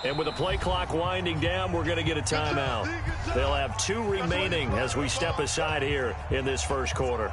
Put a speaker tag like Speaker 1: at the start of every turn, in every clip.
Speaker 1: And with the play clock winding down, we're going to get a timeout. They'll have 2 remaining as we step aside here in this first quarter.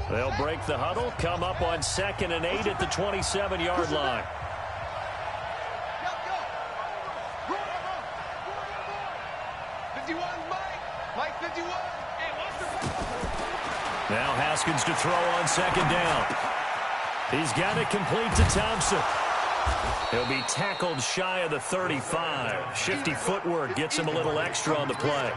Speaker 1: They'll break the huddle, come up on 2nd and 8 at the 27-yard line. Now Haskins to throw on 2nd down. He's got it complete to Thompson. He'll be tackled shy of the 35. Shifty footwork gets him a little extra on the play.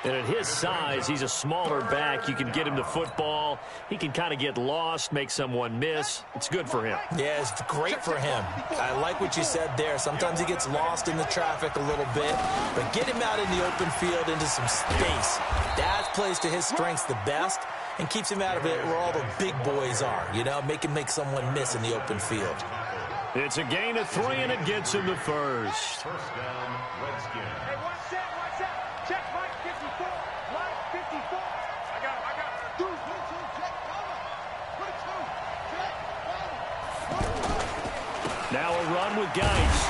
Speaker 1: And at his size, he's a smaller back. You can get him the football. He can kind of get lost, make someone miss. It's good for him.
Speaker 2: Yeah, it's great for him. I like what you said there. Sometimes he gets lost in the traffic a little bit, but get him out in the open field into some space. That plays to his strengths the best and keeps him out of it where all the big boys are, you know, make him make someone miss in the open field.
Speaker 1: It's a gain of 3, and it gets him the first.
Speaker 3: First down, Redskins.
Speaker 4: Hey, watch that. Check Mike 54. Mike 54. I got it. Check cover.
Speaker 1: Now a run with Geis.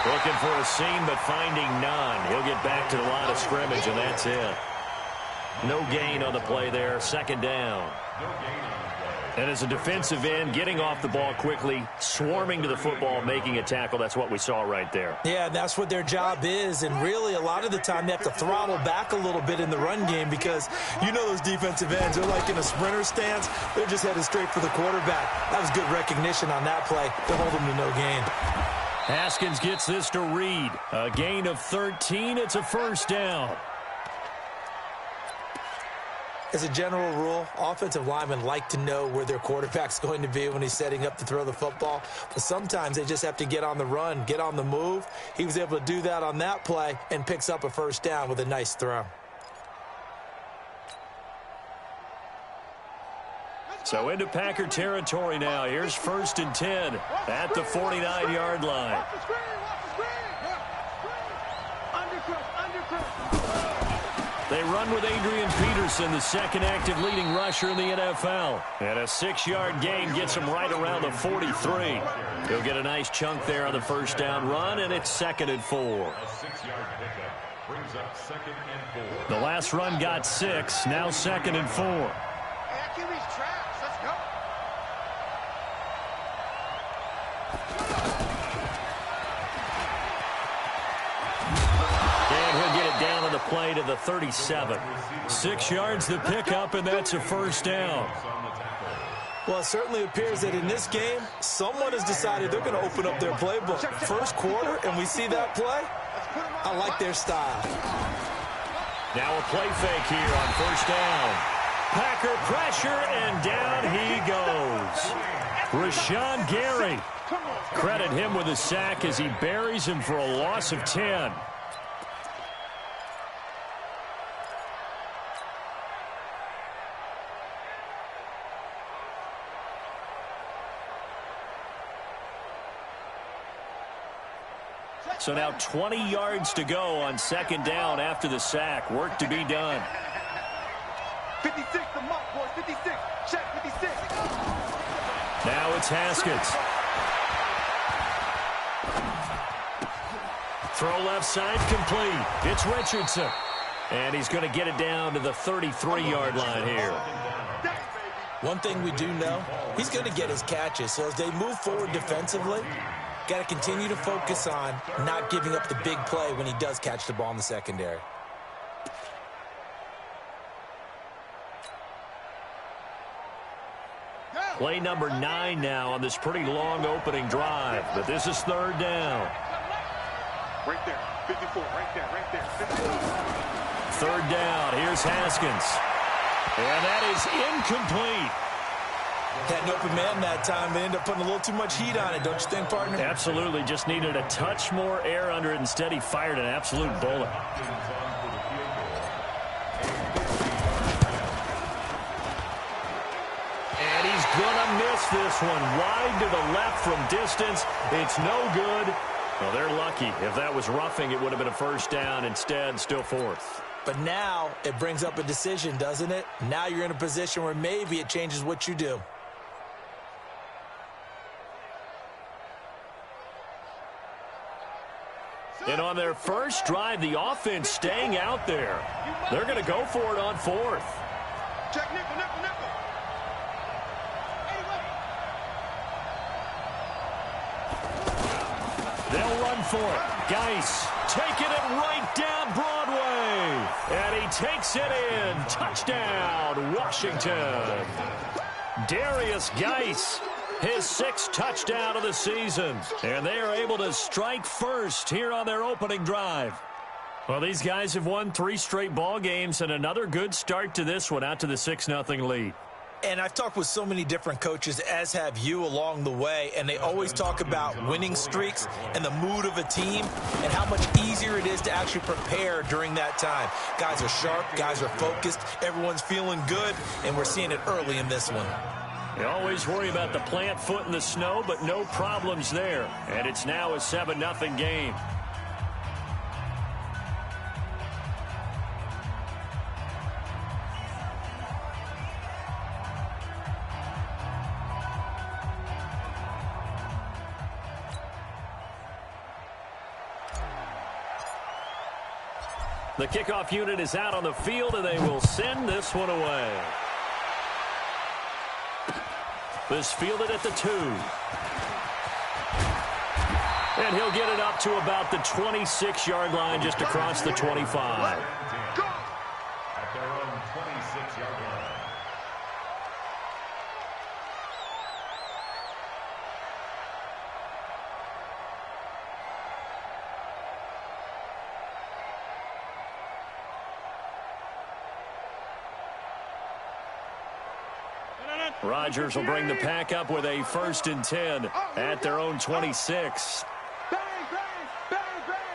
Speaker 1: Looking for a seam, but finding none. He'll get back to the line of scrimmage, and that's it. No gain on the play there. 2nd down. And as a defensive end, getting off the ball quickly, swarming to the football, making a tackle, that's what we saw right there.
Speaker 2: Yeah, that's what their job is, and really a lot of the time they have to throttle back a little bit in the run game because you know those defensive ends, they're like in a sprinter stance. They're just headed straight for the quarterback. That was good recognition on that play to hold them to no gain.
Speaker 1: Haskins gets this to Reed. A gain of 13. It's a first down.
Speaker 2: As a general rule, offensive linemen like to know where their quarterback's going to be when he's setting up to throw the football. But sometimes they just have to get on the run, get on the move. He was able to do that on that play and picks up a first down with a nice throw.
Speaker 1: So into Packer territory now. Here's 1st and 10 at the 49-yard line. They run with Adrian Peterson, the 2nd active leading rusher in the NFL. And a 6-yard gain gets him right around the 43. He'll get a nice chunk there on the first down run, and it's 2nd and 4.
Speaker 3: A 6-yard pickup brings up 2nd and 4.
Speaker 1: The last run got 6, now 2nd and 4.
Speaker 4: Hey, I can reach traps. Let's go.
Speaker 1: And he'll get it down on the play to the 37. 6 yards the pickup, and that's a first down.
Speaker 2: Well, it certainly appears that in this game, someone has decided they're going to open up their playbook. First quarter, and we see that play. I like their style.
Speaker 1: Now a play fake here on first down. Packer pressure, and down he goes. Rashawn Gary. Credit him with a sack as he buries him for a loss of 10. So now 20 yards to go on 2nd down after the sack. Work to be done.
Speaker 4: 56, the mark, boys. 56. Check 56.
Speaker 1: Now it's Haskins. Throw left side complete. It's Richardson. And he's going to get it down to the 33-yard line here.
Speaker 2: One thing we do know, he's going to get his catches. So as they move forward defensively, got to continue to focus on not giving up the big play when he does catch the ball in the secondary.
Speaker 1: Play number 9 now on this pretty long opening drive. But this is 3rd down.
Speaker 4: Right there. 54. Right there. 54.
Speaker 1: 3rd down. Here's Haskins. And that is incomplete.
Speaker 2: Had an open man that time. They ended up putting a little too much heat on it, don't you think, partner?
Speaker 1: Absolutely. Just needed a touch more air under it. Instead, he fired an absolute bullet. And he's going to miss this one. Wide to the left from distance. It's no good. Well, they're lucky. If that was roughing, it would have been a first down. Instead, still fourth.
Speaker 2: But now it brings up a decision, doesn't it? Now you're in a position where maybe it changes what you do.
Speaker 1: And on their first drive, the offense staying out there. They're going to go for it on fourth.
Speaker 4: Check nickel, nickel, nickel.
Speaker 1: They'll run for it. Geis taking it right down Broadway. And he takes it in. Touchdown, Washington. Darius Geis, his 6th touchdown of the season. And they are able to strike first here on their opening drive. Well, these guys have won 3 straight ball games and another good start to this one, out to the 6-0 lead.
Speaker 2: And I've talked with so many different coaches, as have you, along the way, and they always talk about winning streaks and the mood of a team and how much easier it is to actually prepare during that time. Guys are sharp, guys are focused, everyone's feeling good, and we're seeing it early in this one.
Speaker 1: You always worry about the plant foot in the snow, but no problems there. And it's now a 7-0 game. The kickoff unit is out on the field, and they will send this one away. This fielded at the 2. And he'll get it up to about the 26-yard line, just across the 25.
Speaker 3: At their own 26-yard line.
Speaker 1: Rodgers will bring the pack up with a 1st and 10 at their own 26.
Speaker 4: Bang, bang, bang, bang,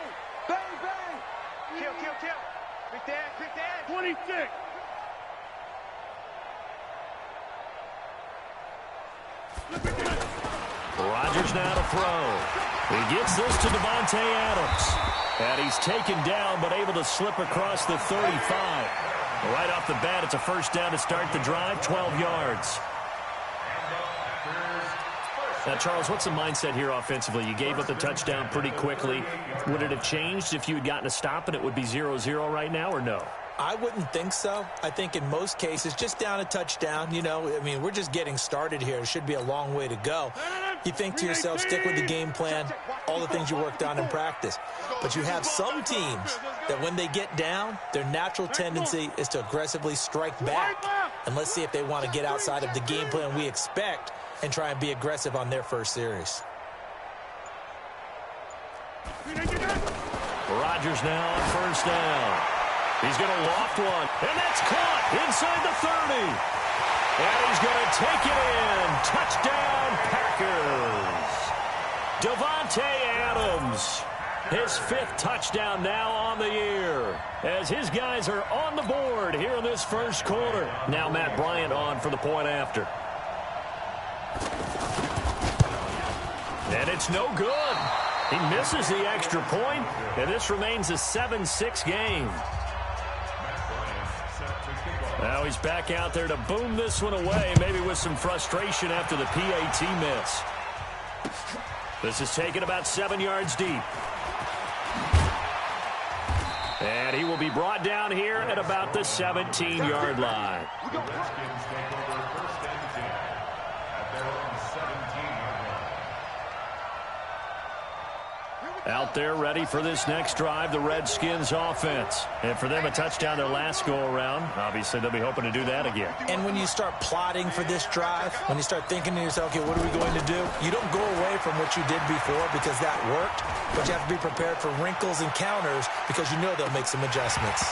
Speaker 4: bang, bang. Kill, kill, kill. Quick dad, quick dad. 26.
Speaker 1: Rodgers now to throw. He gets this to Davante Adams. And he's taken down, but able to slip across the 35. Right off the bat, it's a first down to start the drive, 12 yards. Now, Charles, what's the mindset here offensively? You gave up the touchdown pretty quickly. Would it have changed if you had gotten a stop and it would be 0-0 right now, or no?
Speaker 2: I wouldn't think so. I think in most cases, just down a touchdown, you know, I mean, we're just getting started here. It should be a long way to go. You think to yourself, stick with the game plan, all the things you worked on in practice. But you have some teams that when they get down, their natural tendency is to aggressively strike back. And let's see if they want to get outside of the game plan we expect and try and be aggressive on their first series.
Speaker 1: Rodgers now on first down. He's going to loft one, and that's caught inside the 30. And he's going to take it in. Touchdown, Packers. Davante Adams, his 5th touchdown now on the year, as his guys are on the board here in this first quarter. Now Matt Bryant on for the point after. And it's no good. He misses the extra point, and this remains a 7-6 game. Now he's back out there to boom this one away, maybe with some frustration after the PAT miss. This is taken about 7 yards deep. And he will be brought down here at about the 17-yard line. Out there ready for this next drive, the Redskins offense. And for them, a touchdown their last go-around. Obviously, they'll be hoping to do that again.
Speaker 2: And when you start plotting for this drive, when you start thinking to yourself, okay, what are we going to do? You don't go away from what you did before because that worked, but you have to be prepared for wrinkles and counters because you know they'll make some adjustments.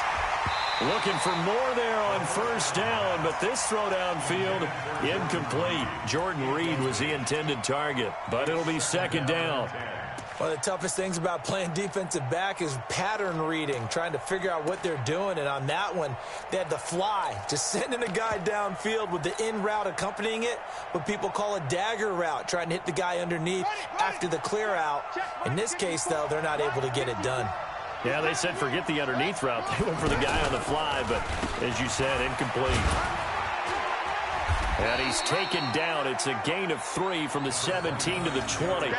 Speaker 1: Looking for more there on first down, but this throw downfield incomplete. Jordan Reed was the intended target, but it'll be second down.
Speaker 2: One of the toughest things about playing defensive back is pattern reading, trying to figure out what they're doing. And on that one, they had the fly, just sending a guy downfield with the in route accompanying it, what people call a dagger route, trying to hit the guy underneath after the clear out. In this case, though, they're not able to get it done.
Speaker 1: Yeah, they said forget the underneath route. They went for the guy on the fly, but as you said, incomplete. And he's taken down. It's a gain of 3 from the 17 to the 20.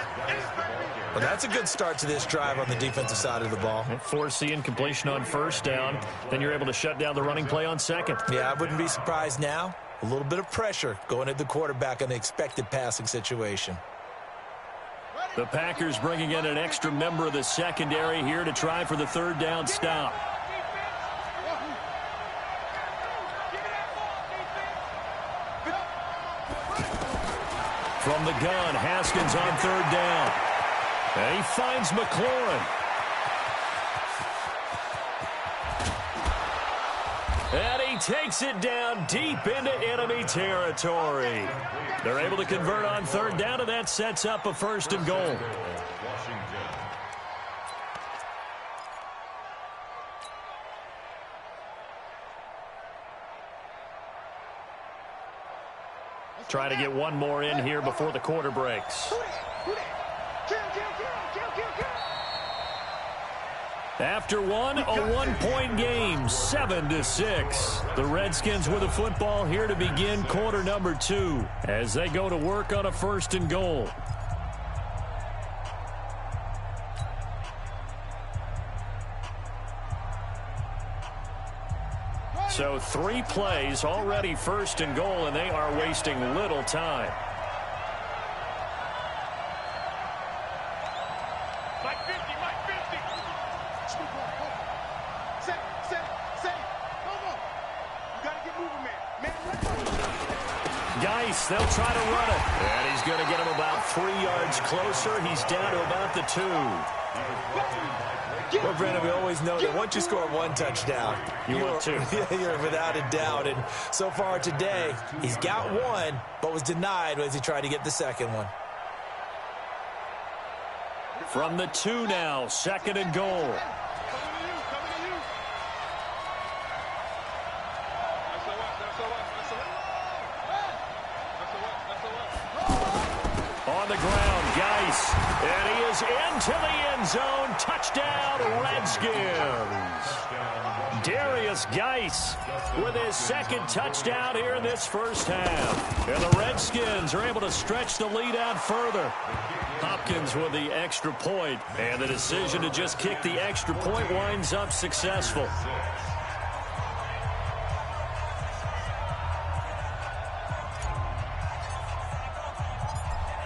Speaker 2: Well, that's a good start to this drive on the defensive side of the ball.
Speaker 1: And force the incompletion on first down. Then you're able to shut down the running play on second.
Speaker 2: Yeah, I wouldn't be surprised now. A little bit of pressure going at the quarterback in the expected passing situation.
Speaker 1: The Packers bringing in an extra member of the secondary here to try for the third down stop. From the gun, Haskins on third down. And he finds McLaurin. And he takes it down deep into enemy territory. They're able to convert on third down, and that sets up a first and goal. Try to get one more in here before the quarter breaks. After one, a one-point game, 7-6. The Redskins with a football here to begin quarter number 2 as they go to work on a first and goal. So 3 plays already first and goal, and they are wasting little time. Geis, they'll try to run it. And he's going to get him about 3 yards closer. He's down to about the 2.
Speaker 2: Well, Brandon, we always know that once you score 1 touchdown,
Speaker 1: you're 2.
Speaker 2: You're without a doubt. And so far today, he's got 1, but was denied as he tried to get the second one.
Speaker 1: From the 2 now, second and goal. On the ground, Geis, and he is into the end zone. Touchdown, Redskins. Darius Geis with his second touchdown here in this first half. And the Redskins are able to stretch the lead out further. Hopkins with the extra point, and the decision to just kick the extra point winds up successful.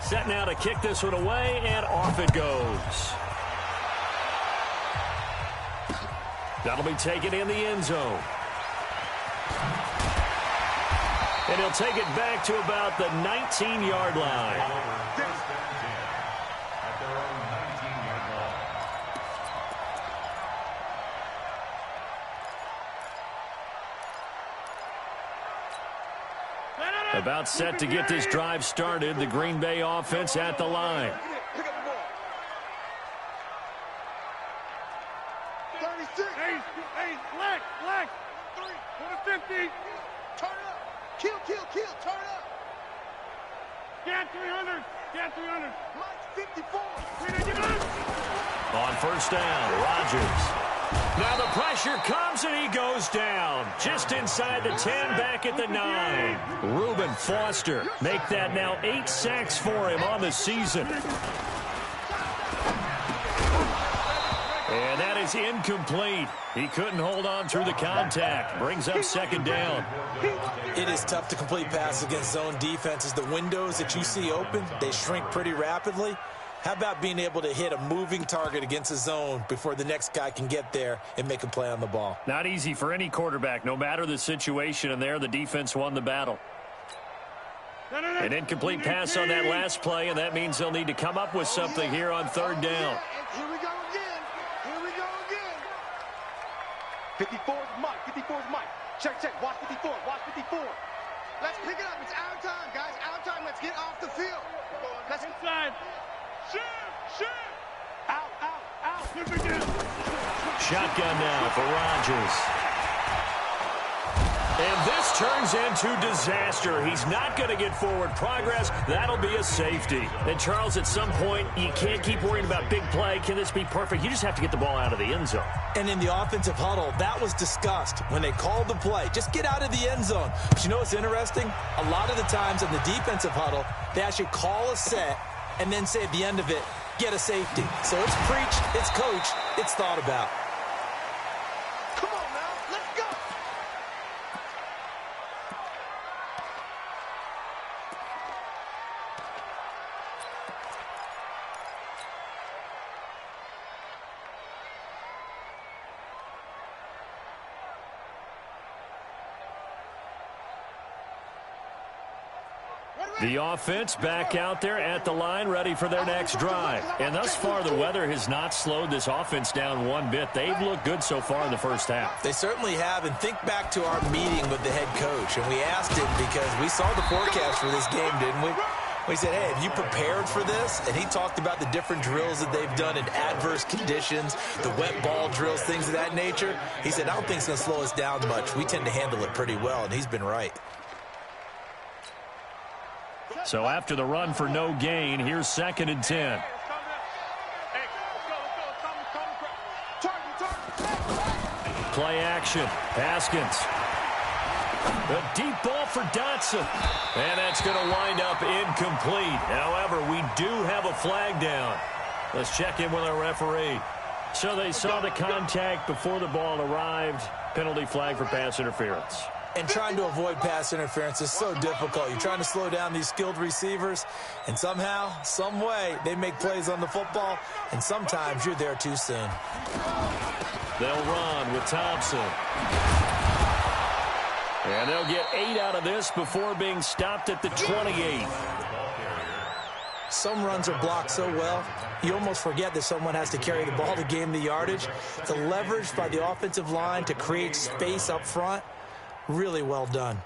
Speaker 1: Set now to kick this one away, and off it goes. That'll be taken in the end zone. And he'll take it back to about the 19-yard line. About set to get this drive started. The Green Bay offense at the line.
Speaker 4: 36. Hey, leg. 50. Turn up. Kill. Turn up. Get 300. Mike 54.
Speaker 1: On first down, Rodgers. Now the pressure comes and he goes down. Just inside the 10, back at the 9. Reuben Foster make that now 8 sacks for him on the season. And that is incomplete. He couldn't hold on through the contact. Brings up second down.
Speaker 2: It is tough to complete passes against zone defenses. The windows that you see open, they shrink pretty rapidly. How about being able to hit a moving target against a zone before the next guy can get there and make a play on the ball?
Speaker 1: Not easy for any quarterback, no matter the situation, and there the defense won the battle. An incomplete pass on that last play, and that means they'll need to come up with something here on third down.
Speaker 4: Here we go again. 54's Mike. 54's Mike. Check. Watch 54. Watch 54.
Speaker 5: Let's pick it up. It's our time, guys. Our time. Let's get off the field. Let's
Speaker 4: inside. Shoot. Out.
Speaker 1: Shotgun now for Rodgers. And this turns into disaster. He's not going to get forward progress. That'll be a safety. And, Charles, at some point, you can't keep worrying about big play. Can this be perfect? You just have to get the ball out of the end zone.
Speaker 2: And in the offensive huddle, that was discussed when they called the play. Just get out of the end zone. But you know what's interesting? A lot of the times in the defensive huddle, they actually call a set and then say at the end of it, get a safety. So it's preached, it's coached, it's thought about.
Speaker 5: come on now. Let's go.
Speaker 1: The offense back out there at the line, ready for their next drive. And thus far, the weather has not slowed this offense down one bit. They've looked good so far in the first half.
Speaker 2: They certainly have, and think back to our meeting with the head coach, and we asked him because we saw the forecast for this game, didn't we? We said, hey, have you prepared for this? And he talked about the different drills that they've done in adverse conditions, the wet ball drills, things of that nature. He said, I don't think it's going to slow us down much. We tend to handle it pretty well, and he's been right.
Speaker 1: So after the run for no gain, here's 2nd and 10. Play action. Haskins. A deep ball for Dotson. And that's going to wind up incomplete. However, we do have a flag down. Let's check in with our referee. So they saw the contact before the ball arrived. Penalty flag for pass interference.
Speaker 2: And trying to avoid pass interference is so difficult. You're trying to slow down these skilled receivers, and somehow, some way, they make plays on the football, and sometimes you're there too soon.
Speaker 1: They'll run with Thompson. And they'll get 8 out of this before being stopped at the 28.
Speaker 2: Some runs are blocked so well, you almost forget that someone has to carry the ball to gain the yardage. The leverage by the offensive line to create space up front, really well done.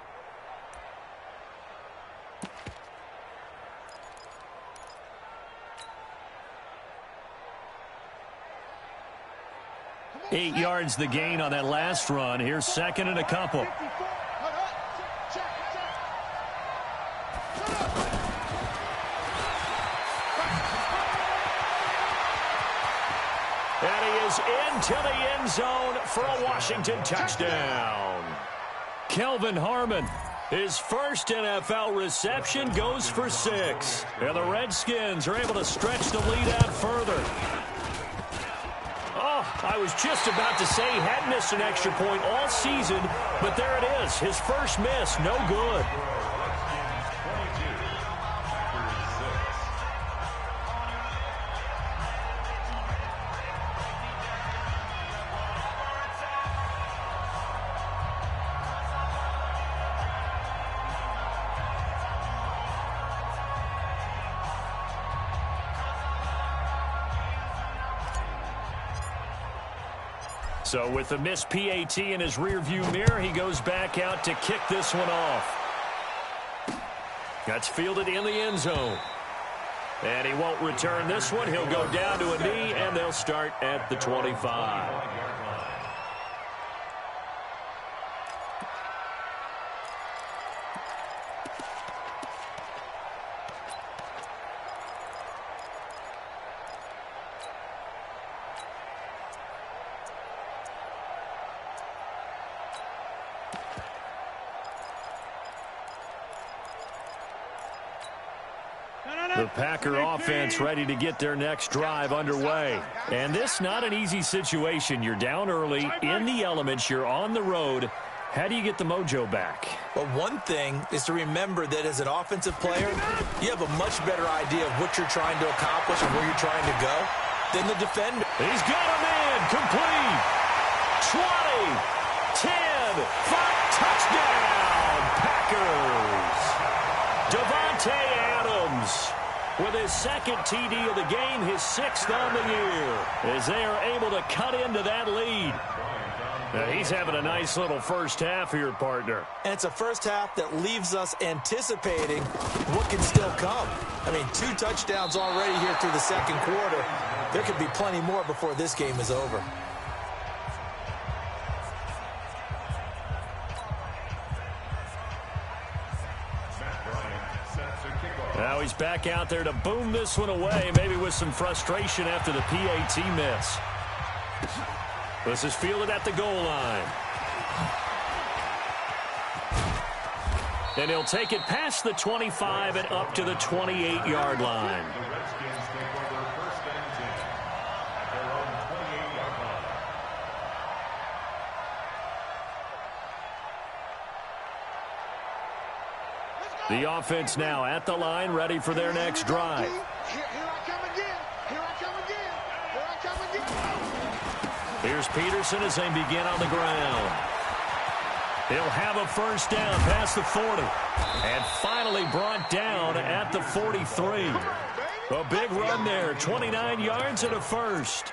Speaker 1: Eight yards the gain on that last run. Here's 2nd and a couple. And he is into the end zone for a Washington touchdown. Kelvin Harmon, his first NFL reception, goes for 6. And the Redskins are able to stretch the lead out further. Oh, I was just about to say he hadn't missed an extra point all season, but there it is. His first miss, no good. So with the missed PAT in his rearview mirror, he goes back out to kick this one off. That's fielded in the end zone. And he won't return this one. He'll go down to a knee, and they'll start at the 25. The Packer offense ready to get their next drive underway. And this not an easy situation. You're down early, in the elements, you're on the road. How do you get the mojo back?
Speaker 2: Well, one thing is to remember that as an offensive player, you have a much better idea of what you're trying to accomplish and where you're trying to go than the defender.
Speaker 1: He's got a man, complete. 20, 10, 5, touchdown, Packers. Davante Adams with his 2nd TD of the game, his 6th on the year, as they are able to cut into that lead. He's having a nice little first half here, partner.
Speaker 2: And it's a first half that leaves us anticipating what can still come. I mean, 2 touchdowns already here through the second quarter. There could be plenty more before this game is over.
Speaker 1: Now he's back out there to boom this one away, maybe with some frustration after the PAT miss. This is fielded at the goal line. And he'll take it past the 25 and up to the 28-yard line.
Speaker 3: The Redskins take over first and 10 at their own 28-yard line.
Speaker 1: The offense now at the line, ready for their next drive.
Speaker 5: Here I come again. Here I come again. Here I come again.
Speaker 1: Here's Peterson as they begin on the ground. He'll have a first down past the 40. And finally brought down at the 43. A big run there, 29 yards and a first.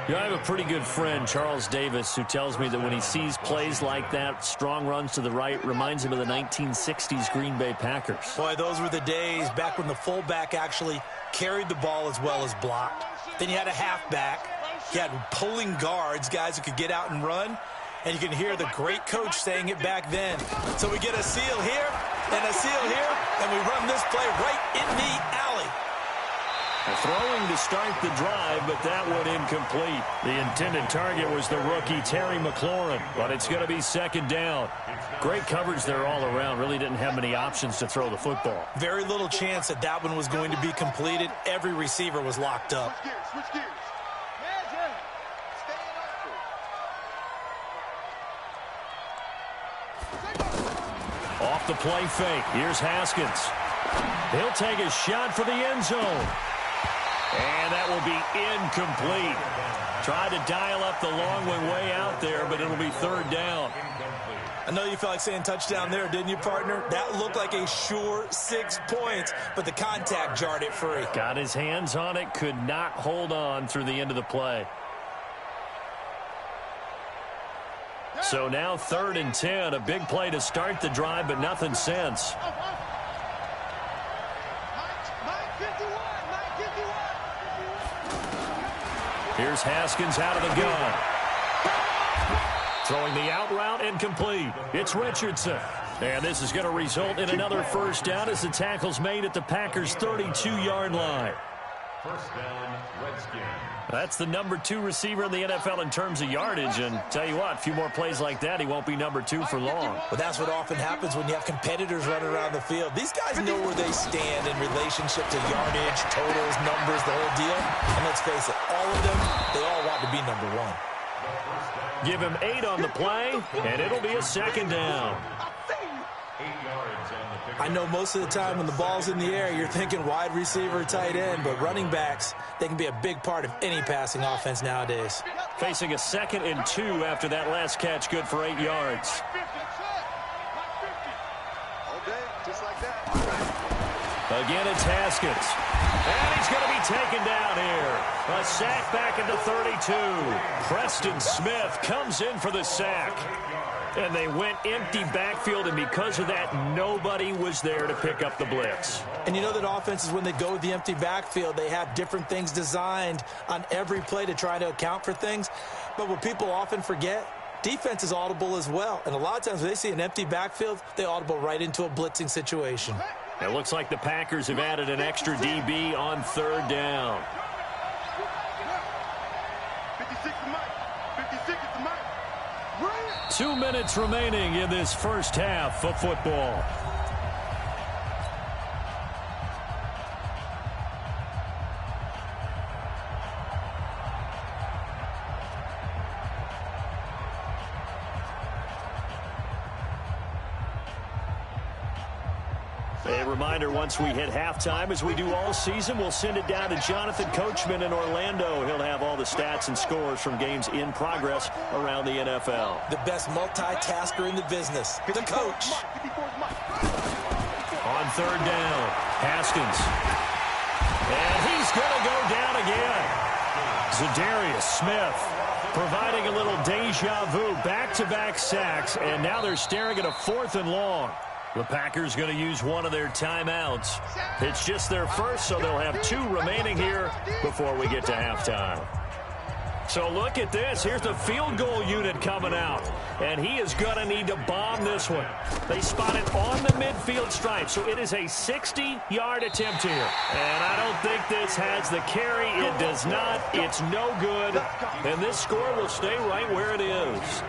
Speaker 1: I have a pretty good friend, Charles Davis, who tells me that when he sees plays like that, strong runs to the right, reminds him of the 1960s Green Bay Packers.
Speaker 2: Boy, those were the days back when the fullback actually carried the ball as well as blocked. Then you had a halfback. You had pulling guards, guys who could get out and run. And you can hear the great coach saying it back then. So we get a seal here and a seal here, and we run this play right in the alley.
Speaker 1: Throwing to start the drive, but that one incomplete. The intended target was the rookie Terry McLaurin, but it's going to be second down. Great coverage there all around. Really didn't have many options to throw the football.
Speaker 2: Very little chance that that one was going to be completed. Every receiver was locked up.
Speaker 5: Switch gears.
Speaker 1: Off the play fake. Here's Haskins. He'll take a shot for the end zone. And that will be incomplete. Tried to dial up the long one way out there, but it'll be third down.
Speaker 2: I know you felt like saying touchdown there, didn't you, partner? That looked like a sure 6 points, but the contact jarred it free.
Speaker 1: Got his hands on it, could not hold on through the end of the play. So now 3rd and 10, a big play to start the drive, but nothing since. Here's Haskins out of the gun. Throwing the out route incomplete. It's Richardson. And this is going to result in another first down as the tackle's made at the Packers' 32-yard line.
Speaker 3: First down, Redskins.
Speaker 1: That's the number 2 receiver in the NFL in terms of yardage. And tell you what, a few more plays like that, he won't be number 2 for long.
Speaker 2: But that's what often happens when you have competitors running around the field. These guys know where they stand in relationship to yardage, totals, numbers, the whole deal. And let's face it, all of them, they all want to be number 1.
Speaker 1: Give him 8 on the play, and it'll be a second down.
Speaker 3: 8 yards on the pick.
Speaker 2: I know most of the time when the ball's in the air, you're thinking wide receiver, tight end, but running backs, they can be a big part of any passing offense nowadays.
Speaker 1: Facing a 2nd and 2 after that last catch, good for 8 yards.
Speaker 5: All day, just like that.
Speaker 1: Again, it's Haskins. And he's going to be taken down here. A sack back at the 32. Preston Smith comes in for the sack. And they went empty backfield, and because of that, nobody was there to pick up the blitz.
Speaker 2: And you know that offenses, when they go with the empty backfield, they have different things designed on every play to try to account for things. But what people often forget, defense is audible as well. And a lot of times when they see an empty backfield, they audible right into a blitzing situation.
Speaker 1: It looks like the Packers have added an extra DB on 3rd down.
Speaker 5: 56 to Mike. 56 to Mike.
Speaker 1: 2 minutes remaining in this first half of football. A reminder, once we hit halftime, as we do all season, we'll send it down to Jonathan Coachman in Orlando. He'll have all the stats and scores from games in progress around the NFL.
Speaker 2: The best multitasker in the business, the coach.
Speaker 1: On 3rd down, Haskins. And he's going to go down again. Zadarius Smith Providing a little deja vu, back-to-back sacks, and now they're staring at a 4th and long. The Packers going to use one of their timeouts. It's just their first, so they'll have 2 remaining here before we get to halftime. So look at this. Here's the field goal unit coming out. And he is going to need to bomb this one. They spot it on the midfield stripe. So it is a 60-yard attempt here. And I don't think this has the carry. It does not. It's no good. And this score will stay right where it is.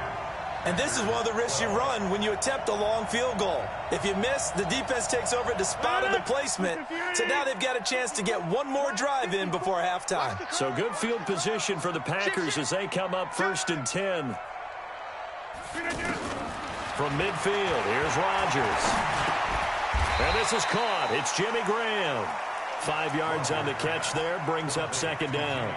Speaker 2: And this is one of the risks you run when you attempt a long field goal. If you miss, the defense takes over the spot of the placement. So now they've got a chance to get one more drive in before halftime.
Speaker 1: So good field position for the Packers as they come up 1st and 10. From midfield, here's Rodgers. And this is caught. It's Jimmy Graham. 5 yards on the catch there, brings up 2nd down.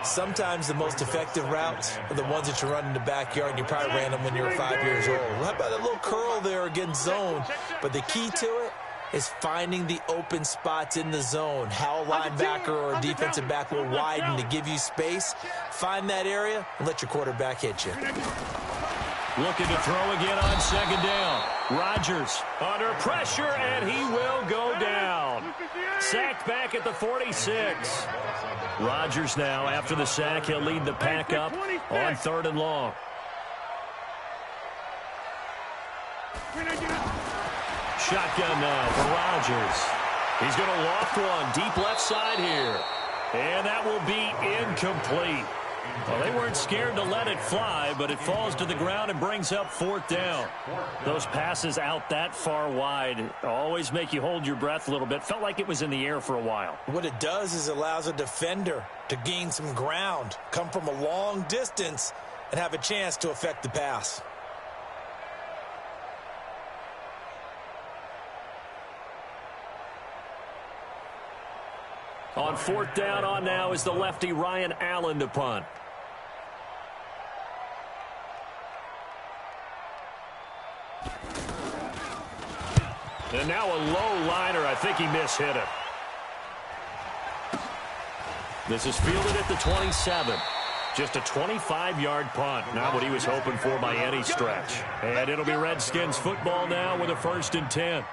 Speaker 2: Sometimes the most effective routes are the ones that you run in the backyard, and you probably ran them when you were 5 years old. How about a little curl there against zone? But the key to it is finding the open spots in the zone. How a linebacker or a defensive back will widen to give you space. Find that area and let your quarterback hit you.
Speaker 1: Looking to throw again on 2nd down. Rodgers under pressure, and he will go down. Sacked back at the 46. Rodgers now, after the sack, he'll lead the pack up on 3rd and long. Shotgun now for Rodgers. He's going to loft one deep left side here. And that will be incomplete. Well, they weren't scared to let it fly, but it falls to the ground and brings up 4th down. Those passes out that far wide always make you hold your breath a little bit. Felt like it was in the air for a while.
Speaker 2: What it does is it allows a defender to gain some ground, come from a long distance, and have a chance to affect the pass.
Speaker 1: On 4th down on now is the lefty Ryan Allen to punt. And now a low liner. I think he mishit it. This is fielded at the 27. Just a 25-yard punt. Not what he was hoping for by any stretch. And it'll be Redskins football now with a 1st and 10.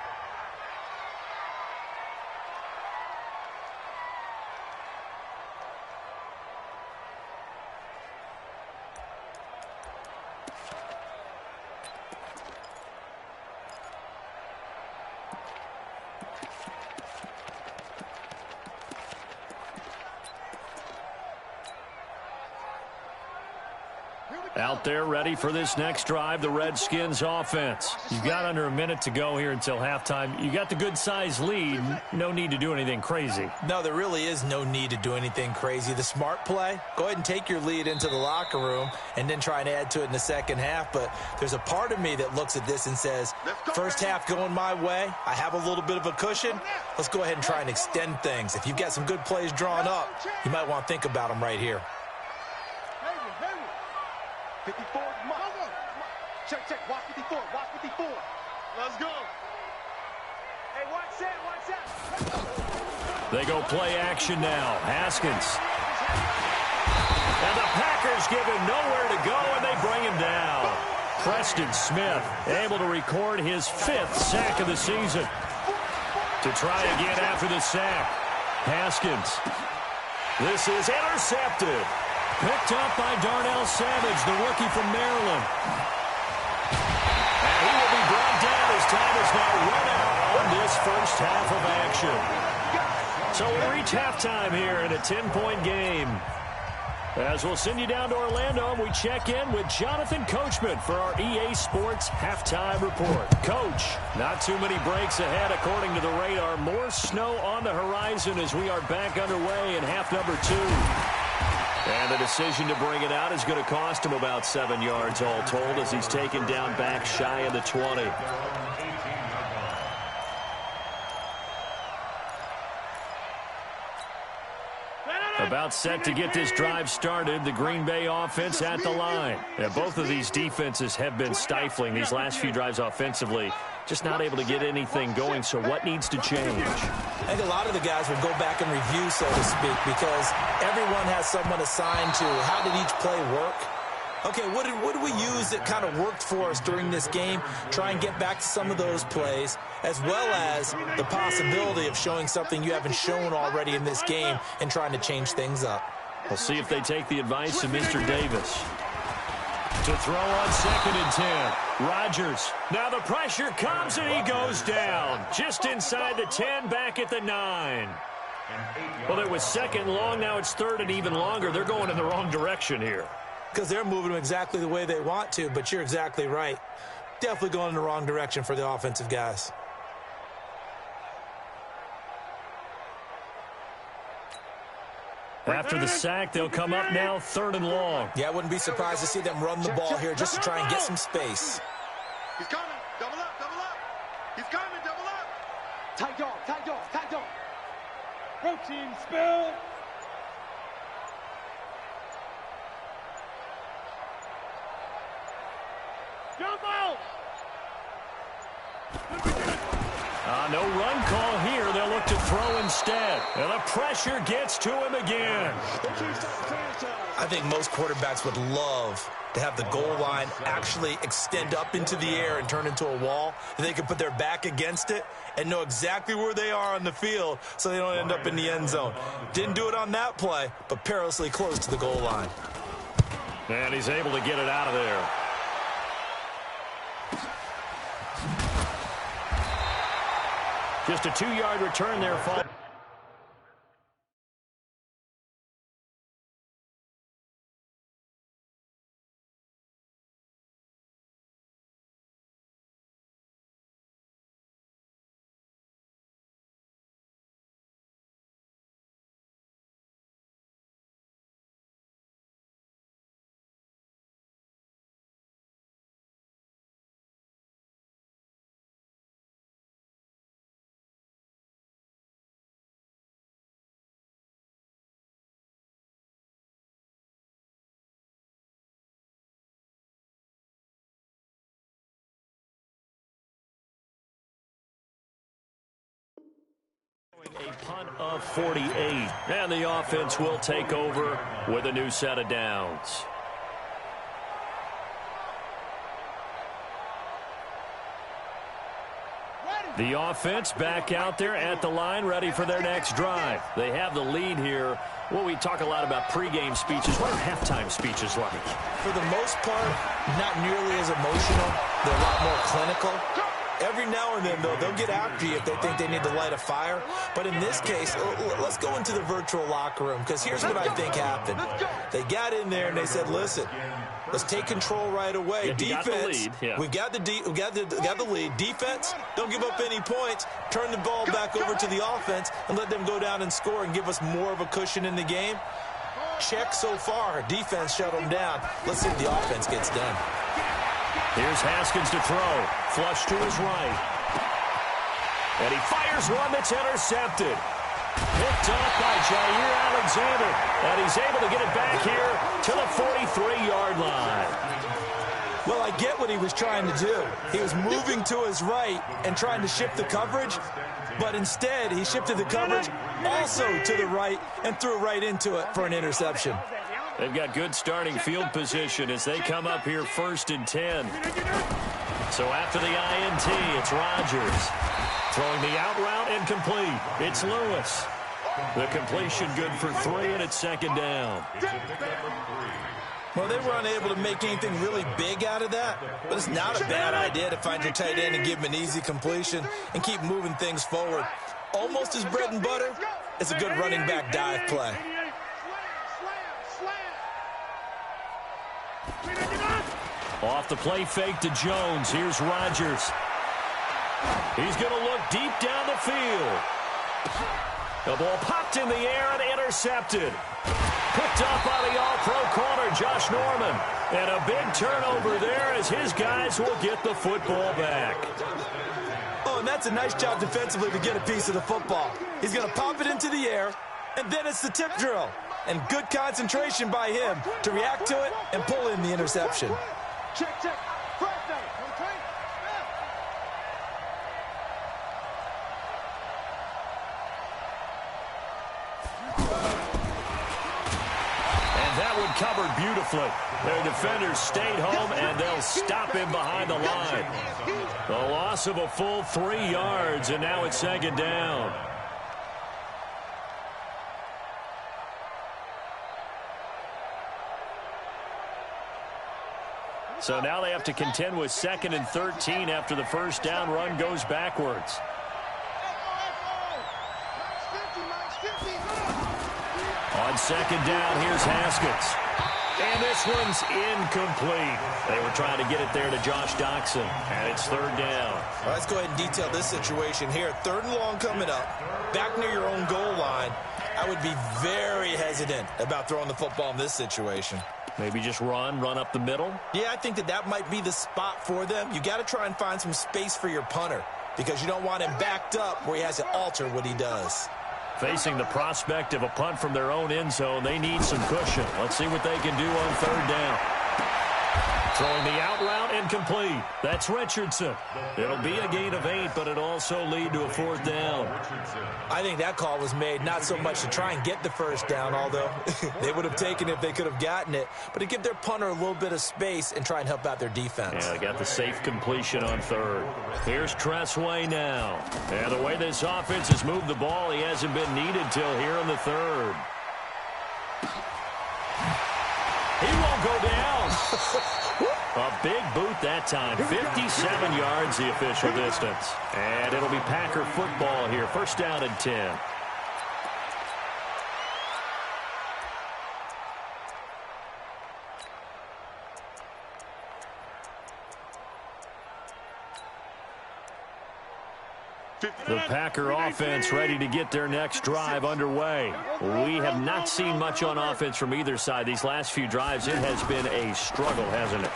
Speaker 1: Out there ready for this next drive, the Redskins offense. You've got under a minute to go here until halftime. You got the good-sized lead. No need to do anything crazy.
Speaker 2: No, there really is no need to do anything crazy. The smart play, go ahead and take your lead into the locker room and then try and add to it in the second half. But there's a part of me that looks at this and says, first half going my way, I have a little bit of a cushion. Let's go ahead and try and extend things. If you've got some good plays drawn up, you might want to think about them right here.
Speaker 5: 54, check, watch 54, watch 54. Let's go. Hey, watch that.
Speaker 1: They go play action now. Haskins. And the Packers give him nowhere to go, and they bring him down. Preston Smith able to record his 5th sack of the season. To try again after the sack. Haskins. This is intercepted. Picked up by Darnell Savage, the rookie from Maryland. And he will be brought down as time is now run out on this first half of action. So we reach halftime here in a 10-point game. As we'll send you down to Orlando, we check in with Jonathan Coachman for our EA Sports Halftime Report. Coach, not too many breaks ahead according to the radar. More snow on the horizon as we are back underway in half number 2. And the decision to bring it out is going to cost him about 7 yards all told as he's taken down back shy of the 20. About set to get this drive started, the Green Bay offense at the line. And both of these defenses have been stifling these last few drives offensively. Just not able to get anything going, so what needs to change?
Speaker 2: I think a lot of the guys will go back and review, so to speak, because everyone has someone assigned to how did each play work. Okay, what did we use that kind of worked for us during this game? Try and get back to some of those plays, as well as the possibility of showing something you haven't shown already in this game and trying to change things up.
Speaker 1: We'll see if they take the advice of Mr. Davis. To throw on 2nd and 10. Rodgers. Now the pressure comes and he goes down. Just inside the 10, back at the 9. Well, it was 2nd long. Now it's 3rd and even longer. They're going in the wrong direction here.
Speaker 2: Because they're moving them exactly the way they want to, but you're exactly right. Definitely going in the wrong direction for the offensive guys.
Speaker 1: After the sack, they'll come up now 3rd and long.
Speaker 2: Yeah, I wouldn't be surprised to see them run the ball here just to try and get some space.
Speaker 5: He's coming. Double up, double up. He's coming, double up.
Speaker 4: Tight dog, tight dog, tight dog. Protein spill. Jump out.
Speaker 1: No run call here. They'll look to throw instead. And the pressure gets to him again.
Speaker 2: I think most quarterbacks would love to have the goal line actually extend up into the air and turn into a wall. And they can put their back against it and know exactly where they are on the field so they don't end up in the end zone. Didn't do it on that play, but perilously close to the goal line.
Speaker 1: And he's able to get it out of there. Just a 2-yard return there. A punt of 48, and the offense will take over with a new set of downs. The offense back out there at the line, ready for their next drive. They have the lead here. Well, we talk a lot about pregame speeches. What are halftime speeches like?
Speaker 2: For the most part, not nearly as emotional. They're a lot more clinical. Every now and then, though, they'll get after you if they think they need to light a fire. But in this case, let's go into the virtual locker room, because here's what I think happened. They got in there and they said, listen, let's take control right away. Defense, we've got the lead. Defense, don't give up any points. Turn the ball back over to the offense and let them go down and score and give us more of a cushion in the game. Check so far. Defense shut them down. Let's see if the offense gets done.
Speaker 1: Here's Haskins to throw. Flush to his right. And he fires one that's intercepted. Picked up by Jair Alexander. And he's able to get it back here to the 43-yard line.
Speaker 2: Well, I get what he was trying to do. He was moving to his right and trying to shift the coverage. But instead, he shifted the coverage also to the right and threw right into it for an interception.
Speaker 1: They've got good starting field position as they come up here 1st and 10. So after the INT, it's Rodgers. Throwing the out route incomplete. It's Lewis. The completion good for 3, and it's 2nd down.
Speaker 2: Well, they were unable to make anything really big out of that, but it's not a bad idea to find your tight end and give him an easy completion and keep moving things forward. Almost his bread and butter. It's a good running back dive play.
Speaker 1: Off the play fake to Jones. Here's Rodgers. He's going to look deep down the field. The ball popped in the air and intercepted. Picked up by the all-pro corner, Josh Norman. And a big turnover there as his guys will get the football back.
Speaker 2: Oh, and that's a nice job defensively to get a piece of the football. He's going to pop it into the air, and then it's the tip drill. and good concentration by him to react to it and pull in the interception.
Speaker 4: Check, check. First down. Okay.
Speaker 1: And that one covered beautifully. Their defenders stayed home, and they'll stop him behind the line. The loss of a full 3 yards, and now it's second down. So now they have to contend with 2nd and 13 after the first down run goes backwards. On second down, here's Haskins. And this one's incomplete. They were trying to get it there to Josh Doxson, and it's 3rd down.
Speaker 2: Well, let's go ahead and detail this situation here. 3rd and long coming up, back near your own goal line. I would be very hesitant about throwing the football in this situation.
Speaker 1: Maybe just run up the middle?
Speaker 2: Yeah, I think that might be the spot for them. You got to try and find some space for your punter because you don't want him backed up where he has to alter what he does.
Speaker 1: Facing the prospect of a punt from their own end zone, they need some cushion. Let's see what they can do on 3rd down. Throwing the out route incomplete. That's Richardson. It'll be a gain of 8, but it'll also lead to a 4th down.
Speaker 2: I think that call was made not so much to try and get the first down, although they would have taken it if they could have gotten it, but to give their punter a little bit of space and try and help out their defense.
Speaker 1: Yeah, they got the safe completion on 3rd. Here's Tressway now. And the way this offense has moved the ball, he hasn't been needed till here in the 3rd. He won't go down. A big boot that time. 57 yards the official distance. And it'll be Packer football here. 1st down and 10. The Packer offense ready to get their next drive underway. We have not seen much on offense from either side. These last few drives, it has been a struggle, hasn't it?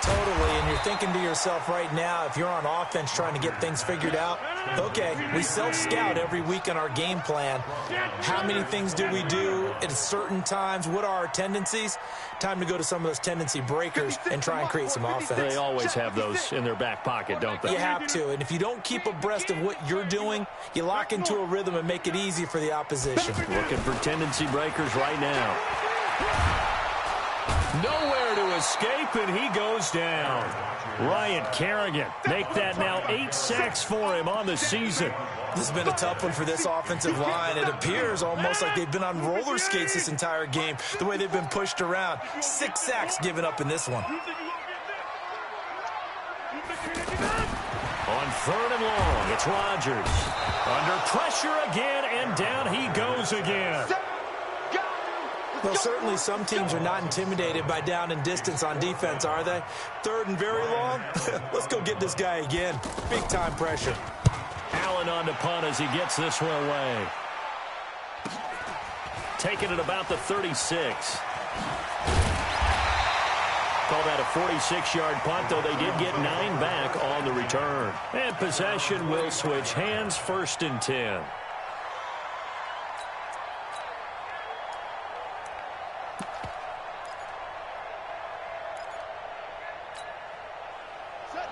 Speaker 2: Totally, and you're thinking to yourself right now, if you're on offense trying to get things figured out, okay, we self-scout every week on our game plan. How many things do we do at certain times? What are our tendencies? Time to go to some of those tendency breakers and try and create some offense.
Speaker 1: They always have those in their back pocket, don't they?
Speaker 2: You have to, and if you don't keep abreast of what you're doing, you lock into a rhythm and make it easy for the opposition.
Speaker 1: Looking for tendency breakers right now. Nowhere to escape, and he goes down. Ryan Kerrigan, make that now 8 sacks for him on the season.
Speaker 2: This has been a tough one for this offensive line. It appears almost like they've been on roller skates this entire game, the way they've been pushed around. 6 sacks given up in this one.
Speaker 1: On 3rd and long, it's Rodgers. Under pressure again, and down he goes again.
Speaker 2: Well, certainly some teams are not intimidated by down and distance on defense, are they? 3rd and very long? Let's go get this guy again. Big-time pressure.
Speaker 1: Allen on to punt as he gets this one away. Taking it about the 36. Call that a 46-yard punt, though they did get 9 back on the return. And possession will switch hands, 1st and 10.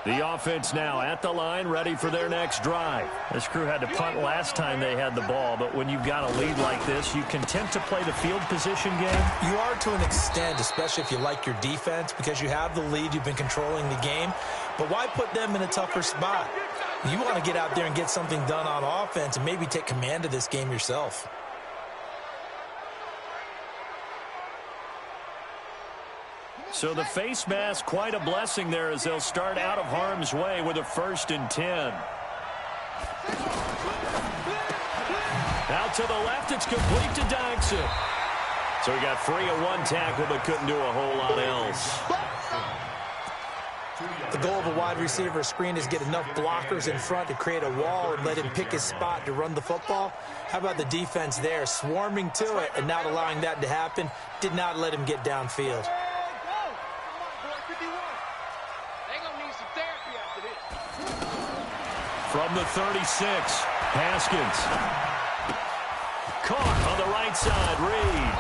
Speaker 1: The offense now at the line, ready for their next drive. This crew had to punt last time they had the ball, but when you've got a lead like this, you content to play the field position game?
Speaker 2: You are to an extent, especially if you like your defense, because you have the lead, you've been controlling the game. But why put them in a tougher spot? You want to get out there and get something done on offense and maybe take command of this game yourself.
Speaker 1: So the face mask, quite a blessing there as they'll start out of harm's way with a 1st and 10. Out to the left, it's complete to Doxson. So he got free of 1 tackle but couldn't do a whole lot else.
Speaker 2: The goal of a wide receiver screen is get enough blockers in front to create a wall and let him pick his spot to run the football. How about the defense there, swarming to it and not allowing that to happen? Did not let him get downfield.
Speaker 1: From the 36, Haskins. Caught on the right side, Reed.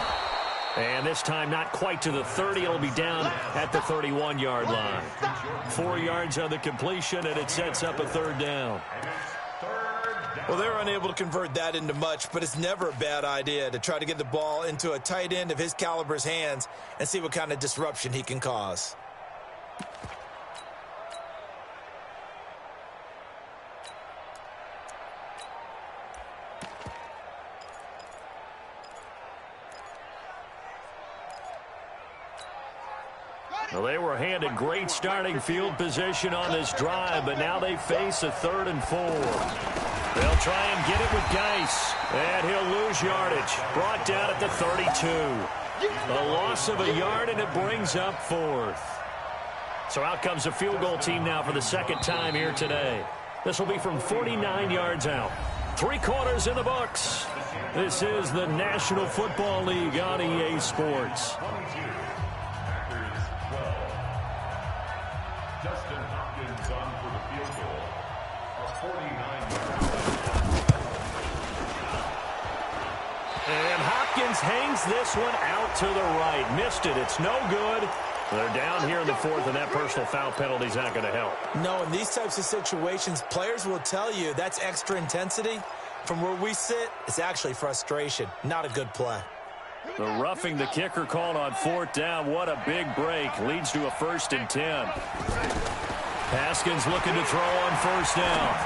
Speaker 1: And this time not quite to the 30. It'll be down at the 31-yard line. 4 yards on the completion, and it sets up a 3rd down.
Speaker 2: Well, they're unable to convert that into much, but it's never a bad idea to try to get the ball into a tight end of his caliber's hands and see what kind of disruption he can cause.
Speaker 1: Well, they were handed great starting field position on this drive, but now they face a 3rd and 4. They'll try and get it with Geis, and he'll lose yardage. Brought down at the 32. A loss of a yard, and it brings up 4th. So out comes the field goal team now for the 2nd time here today. This will be from 49 yards out. 3 quarters in the books. This is the National Football League on EA Sports.
Speaker 3: Justin Hopkins on for the field goal. A 49-yard.
Speaker 1: And Hopkins hangs this one out to the right. Missed it. It's no good. They're down here in the 4th, and that personal foul penalty is not going to help.
Speaker 2: No, in these types of situations, players will tell you that's extra intensity. From where we sit, it's actually frustration. Not a good play.
Speaker 1: The roughing the kicker called on 4th down. What a big break. Leads to a 1st and 10. Haskins looking to throw on 1st down.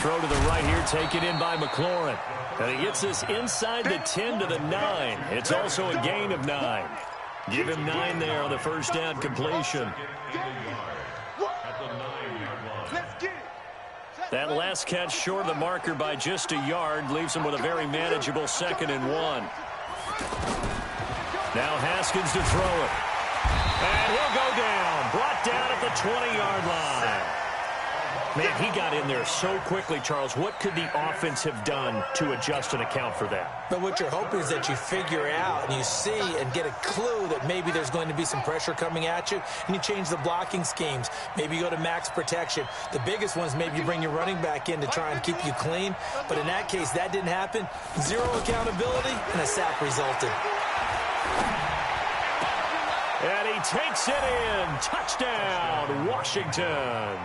Speaker 1: Throw to the right here, taken in by McLaurin. And he gets this inside the 10 to the 9. It's also a gain of 9. Give him 9 there on the 1st down completion. That last catch short of the marker by just a yard leaves him with a very manageable 2nd and 1. Now Haskins to throw it. And he'll go down. Brought down at the 20-yard line. Man, he got in there so quickly, Charles. What could the offense have done to adjust and account for that?
Speaker 2: But what you're hoping is that you figure out and you see and get a clue that maybe there's going to be some pressure coming at you, and you change the blocking schemes. Maybe you go to max protection. The biggest one is maybe you bring your running back in to try and keep you clean. But in that case, that didn't happen. 0 accountability, and a sack resulted.
Speaker 1: And he takes it in. Touchdown, Washington.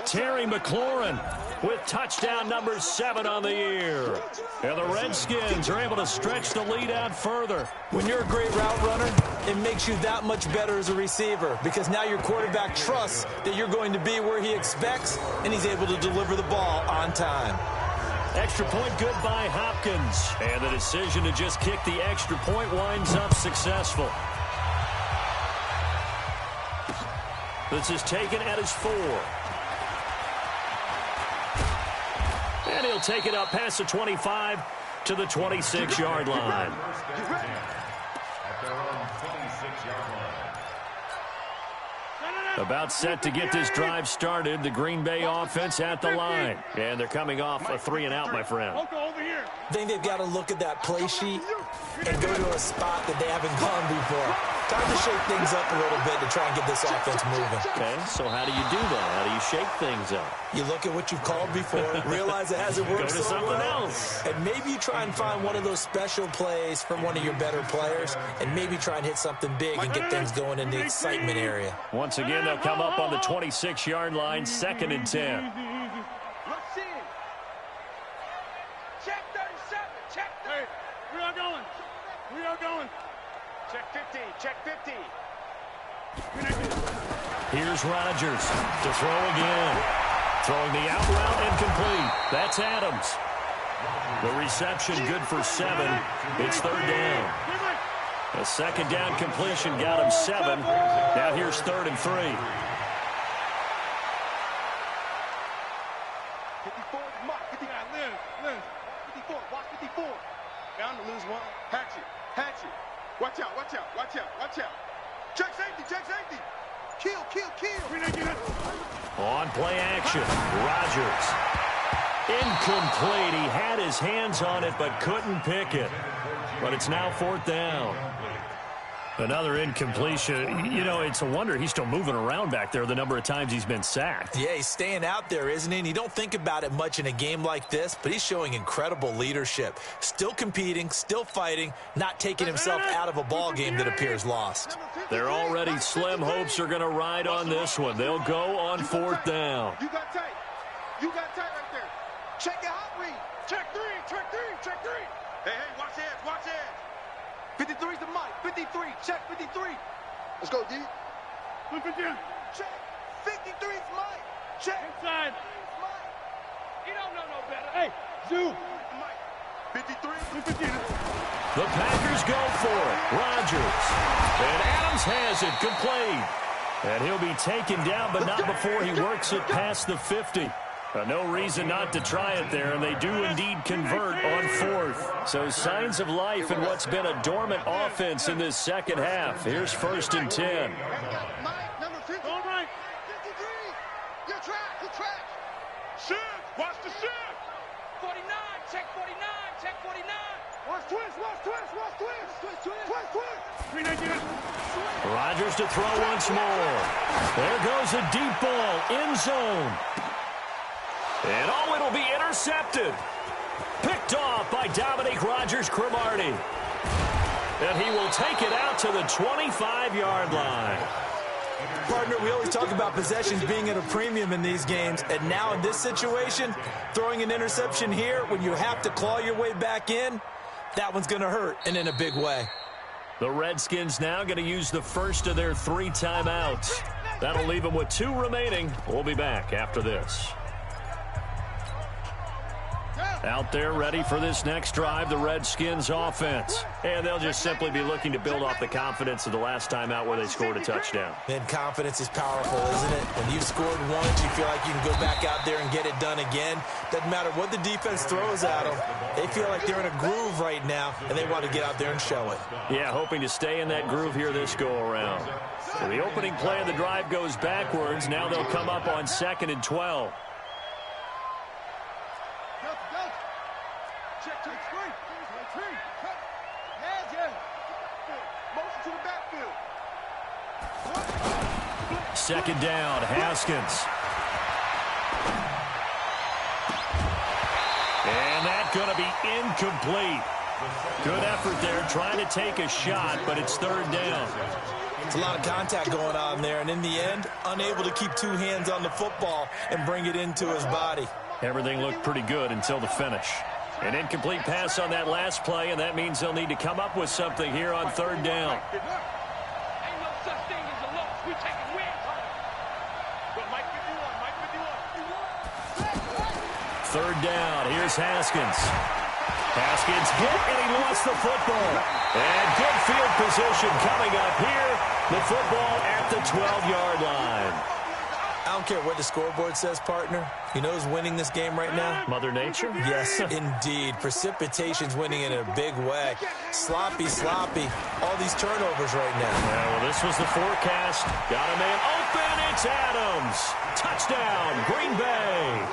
Speaker 1: Terry McLaurin with touchdown number 7 on the year. And the Redskins are able to stretch the lead out further.
Speaker 2: When you're a great route runner, it makes you that much better as a receiver because now your quarterback trusts that you're going to be where he expects, and he's able to deliver the ball on time.
Speaker 1: Extra point good by Hopkins. And the decision to just kick the extra point winds up successful. This is taken at his 4. And he'll take it up past the 25 to the 26-yard line. About set to get this drive started. The Green Bay offense at the line. And they're coming off a 3-and-out, my friend.
Speaker 2: I think they've got to look at that play sheet and go to a spot that they haven't gone before. Time to shake things up a little bit to try and get this offense moving.
Speaker 1: Okay, so how do you do that? How do you shake things up?
Speaker 2: You look at what you've called before, realize it hasn't worked
Speaker 1: Go to
Speaker 2: so
Speaker 1: something
Speaker 2: well,
Speaker 1: else.
Speaker 2: and maybe you try and find one of those special plays from one of your better players, and maybe try and hit something big and get things going in the excitement area.
Speaker 1: Once again, they'll come up on the 26-yard line, 2nd and 10.
Speaker 4: Let's see. Check 37. Check 30. Hey, we are going. We are going. Check 50. Check 50.
Speaker 1: Here's Rodgers to throw again. Throwing the out route and complete. That's Adams. The reception good for 7. It's 3rd down. A 2nd down completion got him 7. Now here's 3rd and 3.
Speaker 4: 54, Mark, 50, Liz, 54, watch 54. Down to lose one. Hatchet. Watch out. Check safety. Kill.
Speaker 1: On play action, Rodgers. Incomplete. He had his hands on it but couldn't pick it. But it's now 4th down. Another incompletion. You know, it's a wonder he's still moving around back there the number of times he's been sacked.
Speaker 2: Yeah, he's staying out there, isn't he? And you don't think about it much in a game like this, but he's showing incredible leadership. Still competing, still fighting, not taking himself out of a ball game that appears lost.
Speaker 1: They're already slim hopes are going to ride on this one. They'll go on 4th down.
Speaker 5: You got tight. You got tight right there. Check your hot read. Check 3, check 3, check 3. Hey, watch edge, watch edge. 53's the mic. 53, check 53. Let's go, D. Check. 53's mic. Check.
Speaker 4: Inside.
Speaker 5: Mike.
Speaker 4: You don't know no better. Hey, Zoo.
Speaker 5: Mike. 53.
Speaker 1: The Packers go for it. Rodgers. And Adams has it complete. And he'll be taken down, but not before he works it past the 50. No reason not to try it there, and they do indeed convert on 4th. So signs of life in what's been a dormant offense in this second half. Here's 1st and 10.
Speaker 5: Mike, number 50.
Speaker 4: All right.
Speaker 5: 53. You're trash. You're trash.
Speaker 4: Shift. Watch the shift. 49. Check 49. Check 49.
Speaker 5: Watch twist. Watch twist. Watch twist. Twist. Twist. Twist.
Speaker 1: Rodgers to throw once more. There goes a deep ball. End zone. And oh, it'll be intercepted. Picked off by Dominique Rodgers-Cromartie. And he will take it out to the 25-yard line.
Speaker 2: Partner, we always talk about possessions being at a premium in these games, and now in this situation, throwing an interception here when you have to claw your way back in, that one's going to hurt, and in a big way.
Speaker 1: The Redskins now going to use the first of their 3 timeouts. That'll leave them with 2 remaining. We'll be back after this. Out there ready for this next drive, the Redskins offense. And they'll just simply be looking to build off the confidence of the last time out where they scored a touchdown.
Speaker 2: And confidence is powerful, isn't it? When you've scored once, you feel like you can go back out there and get it done again. Doesn't matter what the defense throws at them. They feel like they're in a groove right now, and they want to get out there and show it.
Speaker 1: Yeah, hoping to stay in that groove here this go-around. So the opening play of the drive goes backwards. Now they'll come up on 2nd and 12.
Speaker 5: Check 3. Motion to the backfield.
Speaker 1: 2nd down, Haskins. And that's going to be incomplete. Good effort there, trying to take a shot, but it's 3rd down.
Speaker 2: It's a lot of contact going on there, and in the end, unable to keep 2 hands on the football and bring it into his body.
Speaker 1: Everything looked pretty good until the finish. An incomplete pass on that last play, and that means they'll need to come up with something here on 3rd down.
Speaker 4: Ain't no such thing as a loss. We taking wins home. But Mike 51.
Speaker 1: 3rd down. Here's Haskins. Haskins hit, and he lost the football. And good field position coming up here. The football at the 12-yard line.
Speaker 2: I don't care what the scoreboard says, partner. You know who's winning this game right now?
Speaker 1: Mother Nature?
Speaker 2: Yes, indeed. Precipitation's winning in a big way. Sloppy. All these turnovers right now.
Speaker 1: Yeah, well, this was the forecast. Got a man open. It's Adams. Touchdown, Green Bay.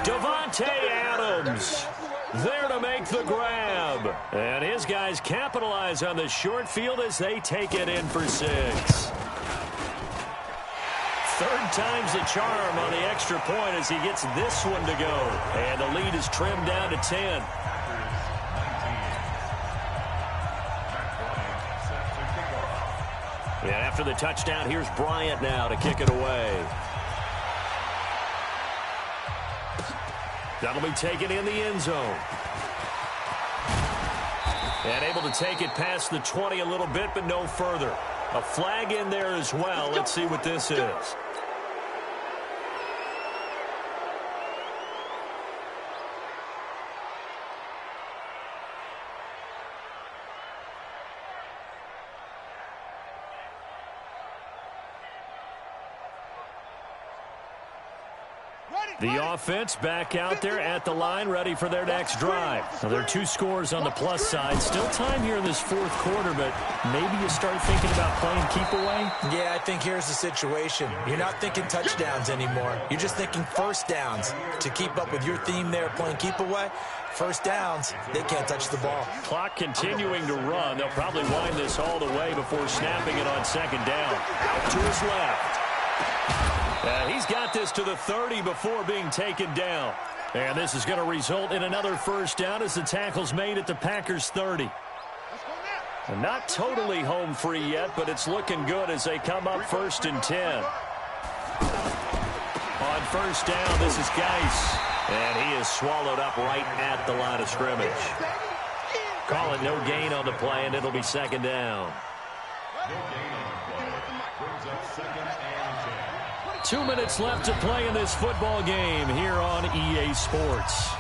Speaker 1: Davante Adams there to make the grab. And his guys capitalize on the short field as they take it in for 6. 3rd time's the charm on the extra point as he gets this one to go. And the lead is trimmed down to 10. And after the touchdown, here's Bryant now to kick it away. That'll be taken in the end zone. And able to take it past the 20 a little bit, but no further. A flag in there as well. Let's see what this is.
Speaker 5: Ready?
Speaker 1: The offense back out there at the line, ready for their next drive. Now, there are 2 scores on the plus side. Still time here in this 4th quarter, but maybe you start thinking about playing keep away?
Speaker 2: Yeah, I think here's the situation. You're not thinking touchdowns anymore. You're just thinking first downs. To keep up with your theme there, playing keep away, first downs, they can't touch the ball.
Speaker 1: Clock continuing to run. They'll probably wind this all the way before snapping it on 2nd down. Out to his left. He's got this to the 30 before being taken down. And this is going to result in another first down as the tackle's made at the Packers' 30. And not totally home free yet, but it's looking good as they come up 1st and 10. On first down, this is Geis. And he is swallowed up right at the line of scrimmage. Call it no gain on the play, and it'll be 2nd down. 2 minutes left to play in this football game here on EA Sports.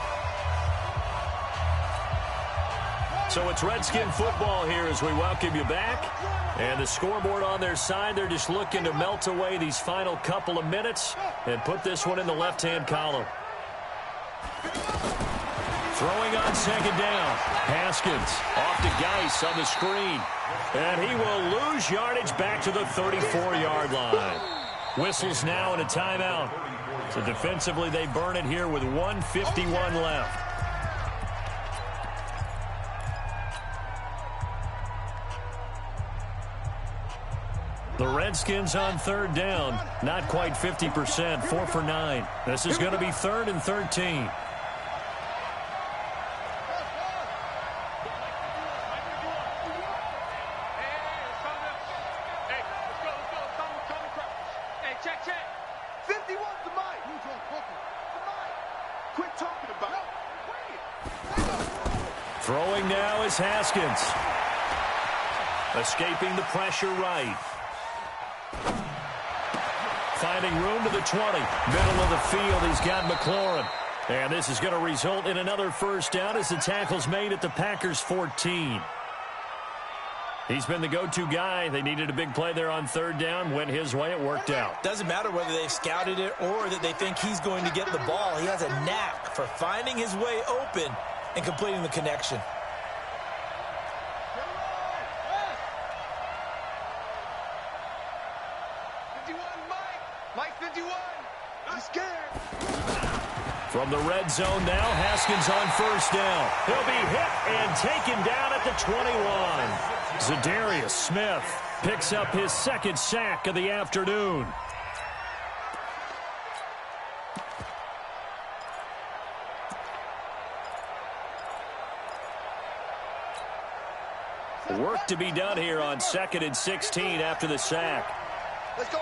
Speaker 1: So it's Redskin football here as we welcome you back. And the scoreboard on their side, they're just looking to melt away these final couple of minutes and put this one in the left-hand column. Throwing on 2nd down. Haskins off to Geis on the screen. And he will lose yardage back to the 34-yard line. Whistles now and a timeout. So defensively, they burn it here with 1:51 left. The Redskins on 3rd down. Not quite 50%, 4 for 9. This is going to be 3rd and 13. Throwing now is Haskins. Escaping the pressure right. Finding room to the 20. Middle of the field, he's got McLaurin. And this is going to result in another first down as the tackle's made at the Packers' 14. He's been the go-to guy. They needed a big play there on 3rd down. Went his way. It worked out.
Speaker 2: Doesn't matter whether they've scouted it or that they think he's going to get the ball. He has a knack for finding his way open and completing the connection.
Speaker 1: From the red zone now, Haskins on first down. He'll be hit and taken down at the 21. Zadarius Smith picks up his 2nd sack of the afternoon. Work to be done here on 2nd and 16 after the sack.
Speaker 5: Let's go.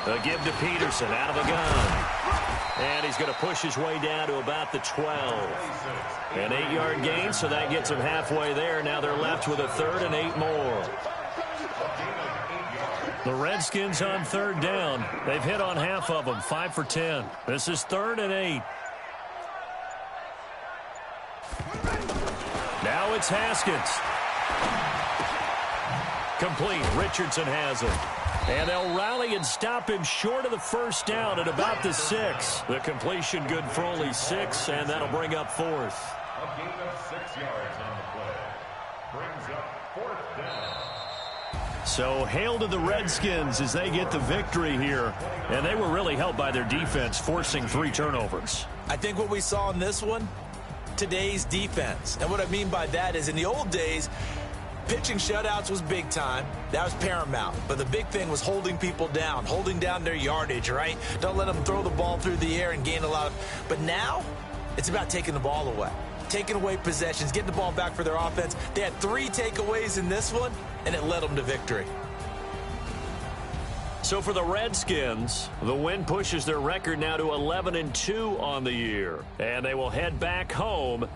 Speaker 1: A give to Peterson out of a gun. And he's going to push his way down to about the 12. An 8-yard gain, so that gets him halfway there. Now they're left with a 3rd and 8 more. The Redskins on 3rd down. They've hit on half of them, 5 for 10. This is 3rd and 8. Now it's Haskins. Complete. Richardson has it. And they'll rally and stop him short of the first down at about the 6. The completion good for only 6, and that'll bring up 4th.
Speaker 3: A gain of 6 yards on the play. Brings up 4th down.
Speaker 1: So hail to the Redskins as they get the victory here. And they were really helped by their defense, forcing 3 turnovers.
Speaker 2: I think what we saw in this one, today's defense. And what I mean by that is in the old days, pitching shutouts was big time. That was paramount. But the big thing was holding people down, holding down their yardage, right? Don't let them throw the ball through the air and gain a lot of... But now, it's about taking the ball away. Taking away possessions, getting the ball back for their offense. They had 3 takeaways in this one, and it led them to victory.
Speaker 1: So for the Redskins, the win pushes their record now to 11-2 on the year. And they will head back home